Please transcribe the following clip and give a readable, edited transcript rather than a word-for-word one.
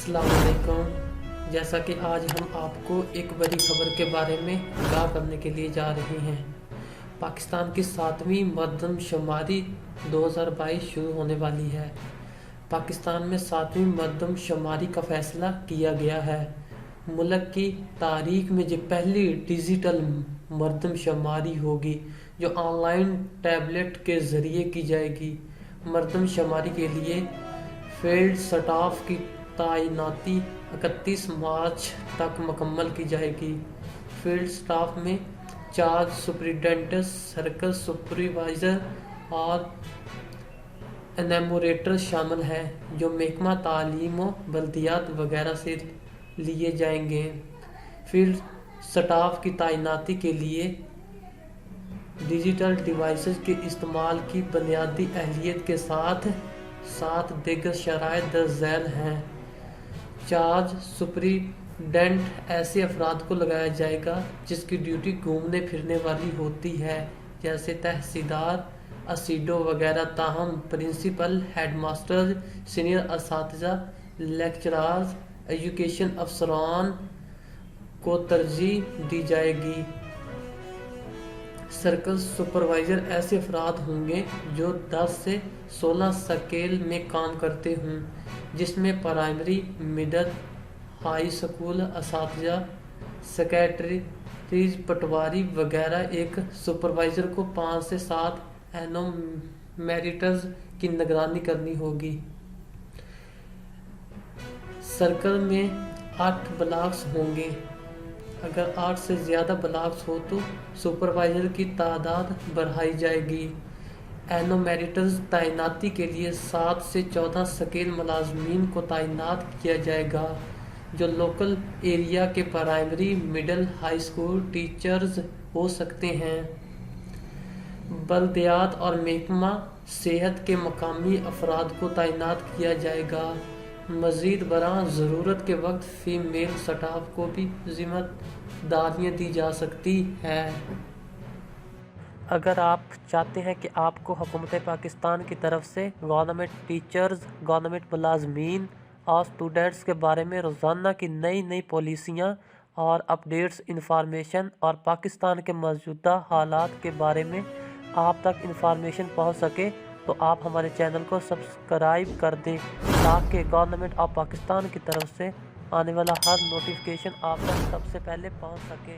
अस्सलाम वालेकुम। जैसा कि आज हम आपको एक बड़ी खबर के बारे में आगाह करने के लिए जा रहे हैं। पाकिस्तान की 7वीं मरदमशुमारी 2022 शुरू होने वाली है। पाकिस्तान में 7वीं मरदमशुमारी का फैसला किया गया है। मुल्क की तारीख में ये पहली डिजिटल मरदमशुमारी होगी जो ऑनलाइन टैबलेट के ज़रिए की जाएगी। मरदमशुमारी के लिए फील्ड स्टाफ की तैनाती 31 मार्च तक मुकम्मल की जाएगी। फील्ड स्टाफ में 4 सुपरिटेंडेंट, सर्कल सुपरवाइज़र और एनमरेटर शामिल हैं जो महकमा तालीम व बल्दियात वगैरह से लिए जाएंगे। फील्ड स्टाफ की तैनाती के लिए डिजिटल डिवाइसेस के इस्तेमाल की बुनियादी अहलियत के साथ साथ दीगर शराइत दर्ज झैल हैं। चार्ज सुपरिटेंडेंट ऐसे अफराद को लगाया जाएगा जिसकी ड्यूटी घूमने फिरने वाली होती है, जैसे तहसीलदार, असीडो वगैरह। ताहम प्रिंसिपल, हेडमास्टर, सीनियर असातिज़ा, लेक्चरार्स, एजुकेशन अफसरान को तरजीह दी जाएगी। सर्कल सुपरवाइज़र ऐसे अफराद होंगे जो 10 से 16 स्केल में काम करते हों, जिसमें प्राइमरी, मिडल, हाई स्कूल असातिज़ा, सेक्रेटरीज, पटवारी वगैरह। एक सुपरवाइज़र को 5 से 7 एनोमेरेटर्स की निगरानी करनी होगी। सर्कल में 8 ब्लॉक्स होंगे। अगर 8 से ज़्यादा ब्लॉक्स हो तो सुपरवाइज़र की तादाद बढ़ाई जाएगी। एनोमेरेटर्स तैनाती के लिए 7 से 14 स्केल मुलाजमीन को तैनात किया जाएगा जो लोकल एरिया के primary, middle, high school teachers हो सकते हैं। बल्दियात और महकमा सेहत के मकामी अफराद को तैनात किया जाएगा। मज़ीद बरां ज़रूरत के वक्त फीमेल स्टाफ को भी जिम्मेदारियाँ दी जा सकती है। अगर आप चाहते हैं कि आपको हुकूमत पाकिस्तान की तरफ से गवर्नमेंट टीचर्स, गवर्नमेंट मुलाजमीन और स्टूडेंट्स के बारे में रोज़ाना की नई नई पॉलिसियाँ और अपडेट्स इंफॉर्मेशन और पाकिस्तान के मौजूदा हालात के बारे में आप तक इंफॉर्मेशन पहुंच सके तो आप हमारे चैनल को सब्सक्राइब कर दें ताकि गवर्नमेंट ऑफ पाकिस्तान की तरफ से आने वाला हर नोटिफिकेशन आप तक सबसे पहले पहुंच सके।